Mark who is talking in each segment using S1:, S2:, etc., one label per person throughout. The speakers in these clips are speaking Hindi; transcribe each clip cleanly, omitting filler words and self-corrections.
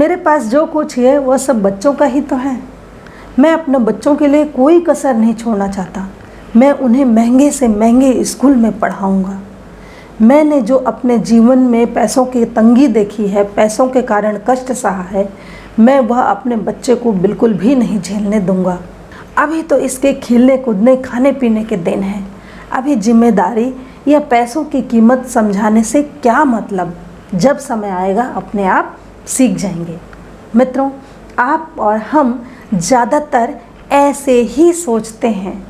S1: मेरे पास जो कुछ है वह सब बच्चों का ही तो है। मैं अपने बच्चों के लिए कोई कसर नहीं छोड़ना चाहता। मैं उन्हें महंगे से महंगे स्कूल में पढ़ाऊँगा। मैंने जो अपने जीवन में पैसों की तंगी देखी है, पैसों के कारण कष्ट सहा है, मैं वह अपने बच्चे को बिल्कुल भी नहीं झेलने दूंगा। अभी तो इसके खेलने कूदने खाने पीने के दिन हैं। अभी जिम्मेदारी या पैसों की कीमत समझाने से क्या मतलब, जब समय आएगा अपने आप सीख जाएंगे। मित्रों, आप और हम ज़्यादातर ऐसे ही सोचते हैं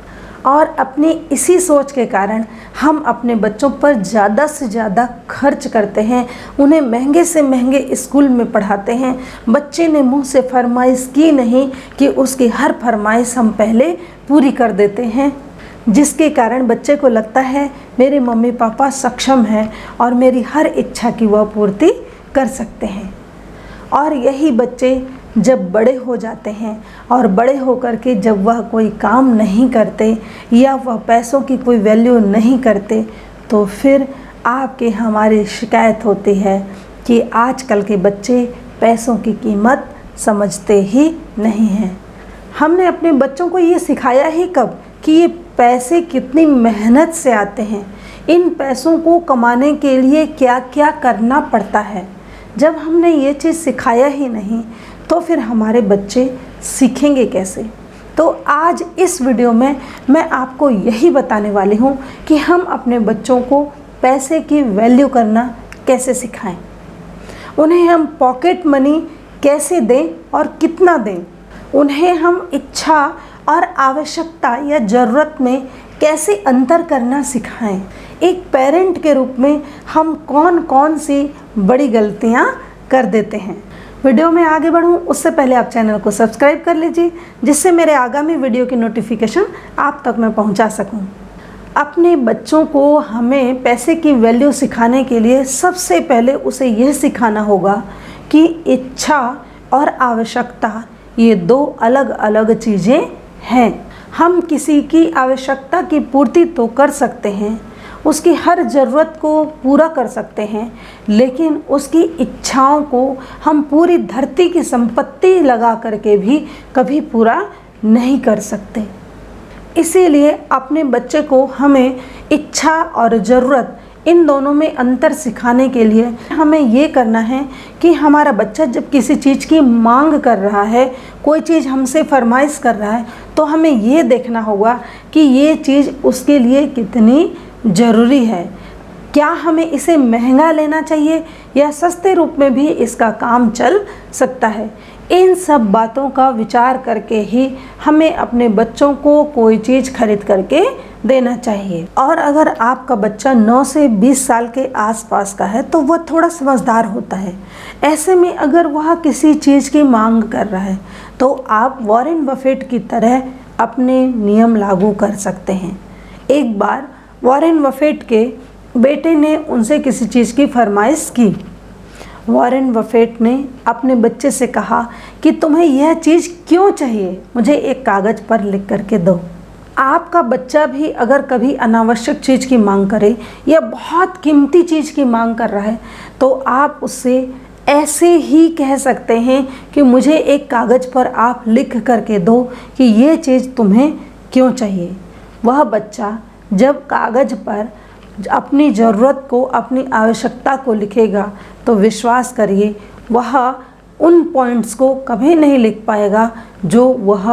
S1: और अपनी इसी सोच के कारण हम अपने बच्चों पर ज़्यादा से ज़्यादा खर्च करते हैं, उन्हें महंगे से महंगे स्कूल में पढ़ाते हैं। बच्चे ने मुंह से फरमाइश की नहीं कि उसकी हर फरमाइश हम पहले पूरी कर देते हैं, जिसके कारण बच्चे को लगता है मेरे मम्मी पापा सक्षम हैं और मेरी हर इच्छा की वह पूर्ति कर सकते हैं। और यही बच्चे जब बड़े हो जाते हैं और बड़े होकर के जब वह कोई काम नहीं करते या वह पैसों की कोई वैल्यू नहीं करते, तो फिर आपके हमारी शिकायत होती है कि आजकल के बच्चे पैसों की कीमत समझते ही नहीं हैं। हमने अपने बच्चों को ये सिखाया ही कब कि ये पैसे कितनी मेहनत से आते हैं, इन पैसों को कमाने के लिए क्या क्या करना पड़ता है। जब हमने ये चीज़ सिखाया ही नहीं तो फिर हमारे बच्चे सीखेंगे कैसे। तो आज इस वीडियो में मैं आपको यही बताने वाली हूँ कि हम अपने बच्चों को पैसे की वैल्यू करना कैसे सिखाएं, उन्हें हम पॉकेट मनी कैसे दें और कितना दें, उन्हें हम इच्छा और आवश्यकता या ज़रूरत में कैसे अंतर करना सिखाएं। एक पेरेंट के रूप में हम कौन कौन सी बड़ी गलतियां कर देते हैं। वीडियो में आगे बढ़ूं उससे पहले आप चैनल को सब्सक्राइब कर लीजिए, जिससे मेरे आगामी वीडियो की नोटिफिकेशन आप तक मैं पहुंचा सकूं। अपने बच्चों को हमें पैसे की वैल्यू सिखाने के लिए सबसे पहले उसे यह सिखाना होगा कि इच्छा और आवश्यकता ये दो अलग अलग चीज़ें हैं। हम किसी की आवश्यकता की पूर्ति तो कर सकते हैं, उसकी हर ज़रूरत को पूरा कर सकते हैं, लेकिन उसकी इच्छाओं को हम पूरी धरती की संपत्ति लगा करके भी कभी पूरा नहीं कर सकते। इसीलिए अपने बच्चे को हमें इच्छा और ज़रूरत इन दोनों में अंतर सिखाने के लिए हमें ये करना है कि हमारा बच्चा जब किसी चीज़ की मांग कर रहा है, कोई चीज़ हमसे फरमाइश कर रहा है, तो हमें ये देखना होगा कि ये चीज़ उसके लिए कितनी ज़रूरी है। क्या हमें इसे महंगा लेना चाहिए या सस्ते रूप में भी इसका काम चल सकता है। इन सब बातों का विचार करके ही हमें अपने बच्चों को कोई चीज़ खरीद करके देना चाहिए। और अगर आपका बच्चा 9 से 20 साल के आसपास का है तो वह थोड़ा समझदार होता है। ऐसे में अगर वह किसी चीज़ की मांग कर रहा है तो आप वॉरेन बफेट की तरह अपने नियम लागू कर सकते हैं। एक बार वॉरेन बफेट के बेटे ने उनसे किसी चीज़ की फरमाइश की। वॉरेन बफेट ने अपने बच्चे से कहा कि तुम्हें यह चीज़ क्यों चाहिए, मुझे एक कागज़ पर लिख करके दो। आपका बच्चा भी अगर कभी अनावश्यक चीज़ की मांग करे या बहुत कीमती चीज़ की मांग कर रहा है तो आप उससे ऐसे ही कह सकते हैं कि मुझे एक कागज़ पर आप लिख करके दो कि ये चीज़ तुम्हें क्यों चाहिए। वह बच्चा जब कागज़ पर अपनी ज़रूरत को, अपनी आवश्यकता को लिखेगा तो विश्वास करिए वह उन पॉइंट्स को कभी नहीं लिख पाएगा जो वह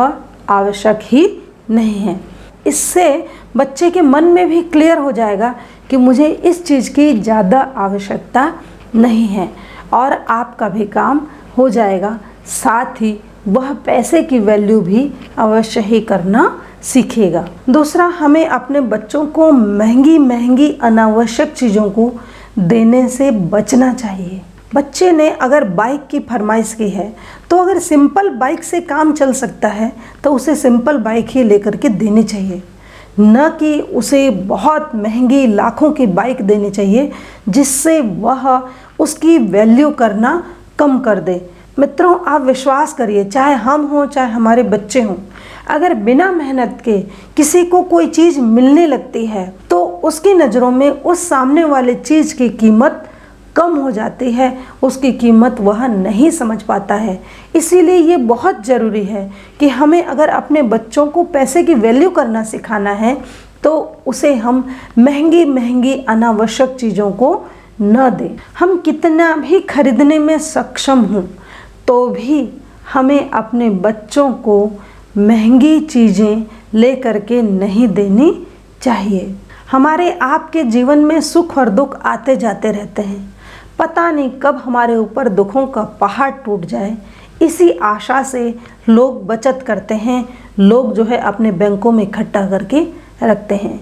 S1: आवश्यक ही नहीं है। इससे बच्चे के मन में भी क्लियर हो जाएगा कि मुझे इस चीज़ की ज़्यादा आवश्यकता नहीं है और आपका भी काम हो जाएगा। साथ ही वह पैसे की वैल्यू भी अवश्य ही करना सीखेगा। दूसरा, हमें अपने बच्चों को महंगी महंगी अनावश्यक चीज़ों को देने से बचना चाहिए। बच्चे ने अगर बाइक की फरमाइश की है तो अगर सिंपल बाइक से काम चल सकता है तो उसे सिंपल बाइक ही लेकर के देनी चाहिए, न कि उसे बहुत महंगी लाखों की बाइक देनी चाहिए जिससे वह उसकी वैल्यू करना कम कर दे। मित्रों, आप विश्वास करिए, चाहे हम हों चाहे हमारे बच्चे हों, अगर बिना मेहनत के किसी को कोई चीज़ मिलने लगती है तो उसकी नज़रों में उस सामने वाले चीज़ की कीमत कम हो जाती है, उसकी कीमत वह नहीं समझ पाता है। इसीलिए ये बहुत ज़रूरी है कि हमें अगर अपने बच्चों को पैसे की वैल्यू करना सिखाना है तो उसे हम महंगी महंगी अनावश्यक चीज़ों को न दें। हम कितना भी खरीदने में सक्षम हों तो भी हमें अपने बच्चों को महंगी चीज़ें ले करके नहीं देनी चाहिए। हमारे आपके जीवन में सुख और दुख आते जाते रहते हैं, पता नहीं कब हमारे ऊपर दुखों का पहाड़ टूट जाए। इसी आशा से लोग बचत करते हैं, लोग जो है अपने बैंकों में इकट्ठा करके रखते हैं।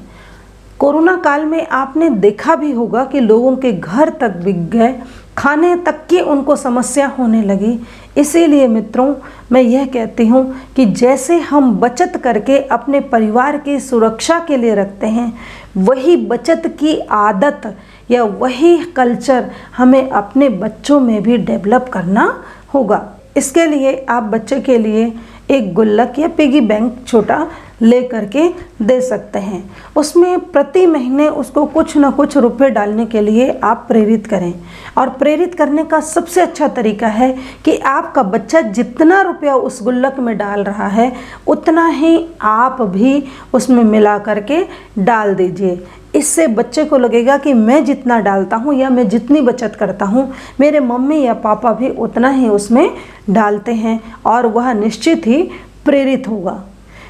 S1: कोरोना काल में आपने देखा भी होगा कि लोगों के घर तक बिक गए, खाने तक की उनको समस्या होने लगी। इसीलिए मित्रों, मैं यह कहती हूँ कि जैसे हम बचत करके अपने परिवार की सुरक्षा के लिए रखते हैं, वही बचत की आदत या वही कल्चर हमें अपने बच्चों में भी डेवलप करना होगा। इसके लिए आप बच्चे के लिए एक गुल्लक या पिगी बैंक छोटा ले करके दे सकते हैं। उसमें प्रति महीने उसको कुछ न कुछ रुपए डालने के लिए आप प्रेरित करें। और प्रेरित करने का सबसे अच्छा तरीका है कि आपका बच्चा जितना रुपया उस गुल्लक में डाल रहा है उतना ही आप भी उसमें मिला करके डाल दीजिए। इससे बच्चे को लगेगा कि मैं जितना डालता हूँ या मैं जितनी बचत करता हूँ, मेरे मम्मी या पापा भी उतना ही उसमें डालते हैं और वह निश्चित ही प्रेरित होगा।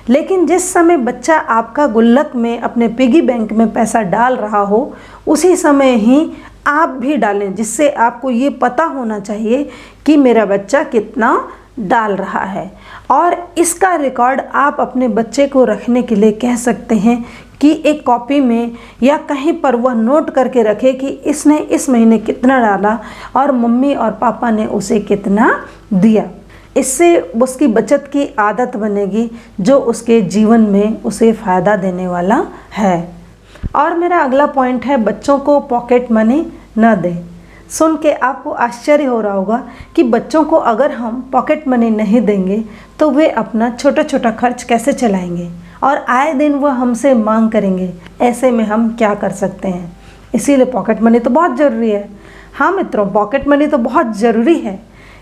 S1: लेकिन जिस समय बच्चा आपका गुल्लक में अपने पिगी बैंक में पैसा डाल रहा हो, उसी समय ही आप भी डालें, जिससे आपको ये पता होना चाहिए कि मेरा बच्चा कितना डाल रहा है। और इसका रिकॉर्ड आप अपने बच्चे को रखने के लिए कह सकते हैं कि एक कॉपी में या कहीं पर वह नोट करके रखे कि इसने इस महीने कितना डाला और मम्मी और पापा ने उसे कितना दिया। इससे उसकी बचत की आदत बनेगी जो उसके जीवन में उसे फ़ायदा देने वाला है। और मेरा अगला पॉइंट है, बच्चों को पॉकेट मनी न दें। सुन के आपको आश्चर्य हो रहा होगा कि बच्चों को अगर हम पॉकेट मनी नहीं देंगे तो वे अपना छोटा छोटा खर्च कैसे चलाएंगे और आए दिन वह हमसे मांग करेंगे। ऐसे में हम क्या कर सकते हैं? इसीलिए पॉकेट मनी तो बहुत ज़रूरी है। हाँ मित्रों, पॉकेट मनी तो बहुत ज़रूरी है,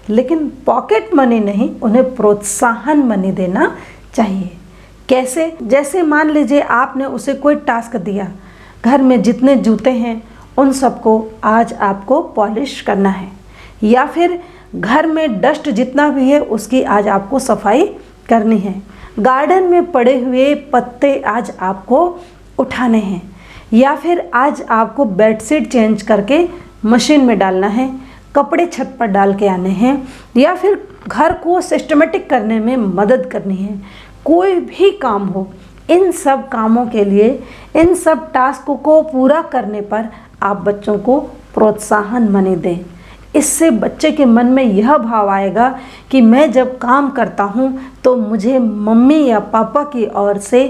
S1: लेकिन पॉकेट मनी नहीं, उन्हें प्रोत्साहन मनी देना चाहिए। कैसे? जैसे मान लीजिए आपने उसे कोई टास्क दिया, घर में जितने जूते हैं उन सबको आज आपको पॉलिश करना है, या फिर घर में डस्ट जितना भी है उसकी आज आपको सफाई करनी है, गार्डन में पड़े हुए पत्ते आज आपको उठाने हैं, या फिर आज आपको बेडशीट चेंज करके मशीन में डालना है, कपड़े छत पर डाल के आने हैं, या फिर घर को सिस्टमेटिक करने में मदद करनी है। कोई भी काम हो, इन सब कामों के लिए, इन सब टास्क को पूरा करने पर आप बच्चों को प्रोत्साहन मनी दें। इससे बच्चे के मन में यह भाव आएगा कि मैं जब काम करता हूँ तो मुझे मम्मी या पापा की ओर से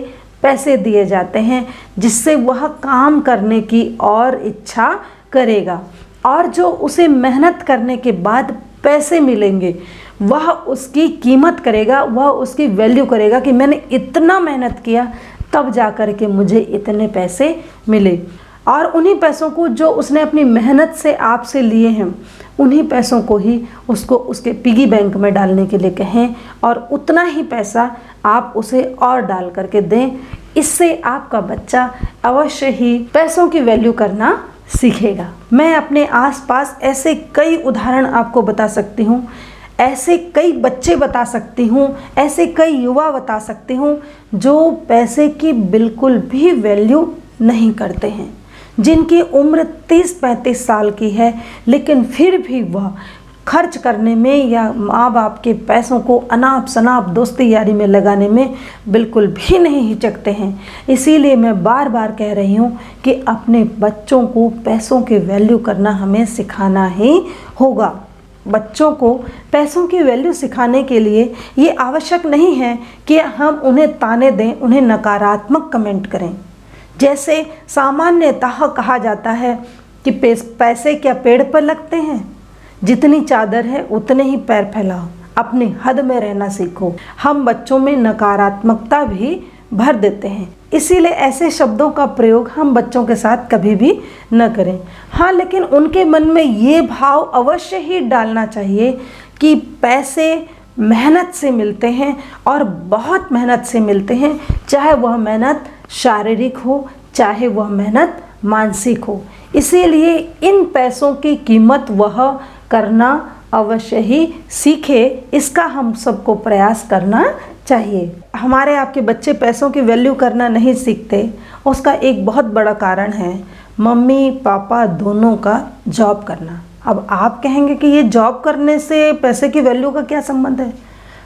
S1: पैसे दिए जाते हैं, जिससे वह काम करने की और इच्छा करेगा। और जो उसे मेहनत करने के बाद पैसे मिलेंगे वह उसकी कीमत करेगा, वह उसकी वैल्यू करेगा कि मैंने इतना मेहनत किया तब जा कर के मुझे इतने पैसे मिले। और उन्हीं पैसों को जो उसने अपनी मेहनत से आपसे लिए हैं, उन्हीं पैसों को ही उसको उसके पिगी बैंक में डालने के लिए कहें और उतना ही पैसा आप उसे और डाल करके दें। इससे आपका बच्चा अवश्य ही पैसों की वैल्यू करना सीखेगा। मैं अपने आसपास ऐसे कई उदाहरण आपको बता सकती हूँ, ऐसे कई बच्चे बता सकती हूँ, ऐसे कई युवा बता सकती हूँ जो पैसे की बिल्कुल भी वैल्यू नहीं करते हैं, जिनकी उम्र 30-35 साल की है, लेकिन फिर भी वह खर्च करने में या माँ बाप के पैसों को अनाप शनाप दोस्ती यारी में लगाने में बिल्कुल भी नहीं हिचकते हैं। इसीलिए मैं बार बार कह रही हूँ कि अपने बच्चों को पैसों की वैल्यू करना हमें सिखाना ही होगा। बच्चों को पैसों की वैल्यू सिखाने के लिए ये आवश्यक नहीं है कि हम उन्हें ताने दें, उन्हें नकारात्मक कमेंट करें। जैसे सामान्यतः कहा जाता है कि पैसे क्या पेड़ पर लगते हैं, जितनी चादर है उतने ही पैर फैलाओ, अपनी हद में रहना सीखो। हम बच्चों में नकारात्मकता भी भर देते हैं। इसीलिए ऐसे शब्दों का प्रयोग हम बच्चों के साथ कभी भी न करें। हाँ, लेकिन उनके मन में ये भाव अवश्य ही डालना चाहिए कि पैसे मेहनत से मिलते हैं और बहुत मेहनत से मिलते हैं, चाहे वह मेहनत शारीरिक हो, चाहे वह मेहनत मानसिक हो। इसीलिए इन पैसों की कीमत वह करना अवश्य ही सीखे, इसका हम सबको प्रयास करना चाहिए। हमारे आपके बच्चे पैसों की वैल्यू करना नहीं सीखते, उसका एक बहुत बड़ा कारण है मम्मी पापा दोनों का जॉब करना। अब आप कहेंगे कि ये जॉब करने से पैसे की वैल्यू का क्या संबंध है?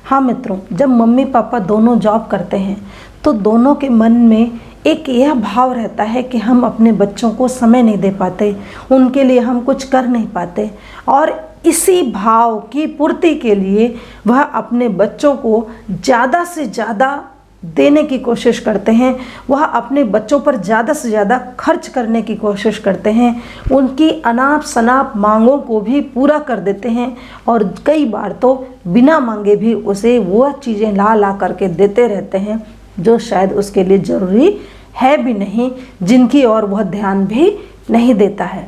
S1: हाँ मित्रों, जब मम्मी पापा दोनों जॉब करते हैं तो दोनों के मन में एक यह भाव रहता है कि हम अपने बच्चों को समय नहीं दे पाते, उनके लिए हम कुछ कर नहीं पाते, और इसी भाव की पूर्ति के लिए वह अपने बच्चों को ज़्यादा से ज़्यादा देने की कोशिश करते हैं, वह अपने बच्चों पर ज़्यादा से ज़्यादा खर्च करने की कोशिश करते हैं, उनकी अनाप शनाप मांगों को भी पूरा कर देते हैं, और कई बार तो बिना मांगे भी उसे वह चीज़ें ला ला करके देते रहते हैं जो शायद उसके लिए ज़रूरी है भी नहीं, जिनकी ओर वह ध्यान भी नहीं देता है।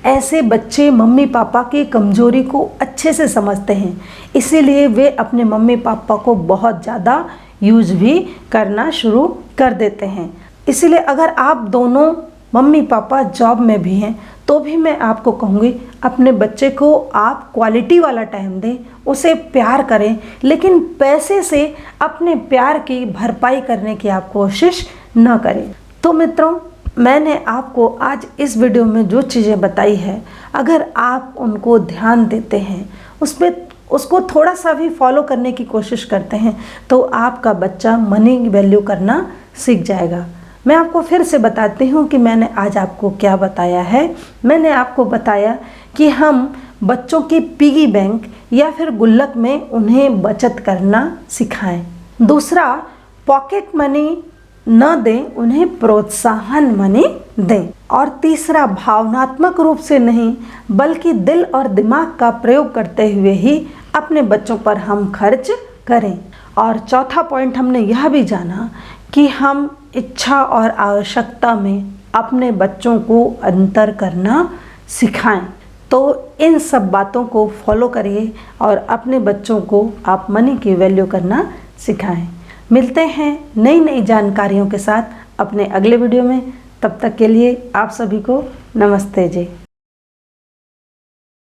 S1: ऐसे बच्चे मम्मी पापा की कमजोरी को अच्छे से समझते हैं, इसीलिए वे अपने मम्मी पापा को बहुत ज़्यादा यूज भी करना शुरू कर देते हैं। इसीलिए अगर आप दोनों मम्मी पापा जॉब में भी हैं तो भी मैं आपको कहूँगी अपने बच्चे को आप क्वालिटी वाला टाइम दें, उसे प्यार करें, लेकिन पैसे से अपने प्यार की भरपाई करने की आप कोशिश न करें। तो मित्रों, मैंने आपको आज इस वीडियो में जो चीज़ें बताई है, अगर आप उनको ध्यान देते हैं, उसको थोड़ा सा भी फॉलो करने की कोशिश करते हैं तो आपका बच्चा मनी वैल्यू करना सीख जाएगा। मैं आपको फिर से बताती हूँ कि मैंने आज आपको क्या बताया है। मैंने आपको बताया कि हम बच्चों की पिगी बैंक या फिर गुल्लक में उन्हें बचत करना सिखाएं। दूसरा, पॉकेट मनी न दें, उन्हें प्रोत्साहन मनी दें। और तीसरा, भावनात्मक रूप से नहीं बल्कि दिल और दिमाग का प्रयोग करते हुए ही अपने बच्चों पर हम खर्च करें। और चौथा पॉइंट हमने यह भी जाना कि हम इच्छा और आवश्यकता में अपने बच्चों को अंतर करना सिखाएं। तो इन सब बातों को फॉलो करिए और अपने बच्चों को आप मनी की वैल्यू करना सिखाएं। मिलते हैं नई नई जानकारियों के साथ अपने अगले वीडियो में। तब तक के लिए आप सभी को नमस्ते जी।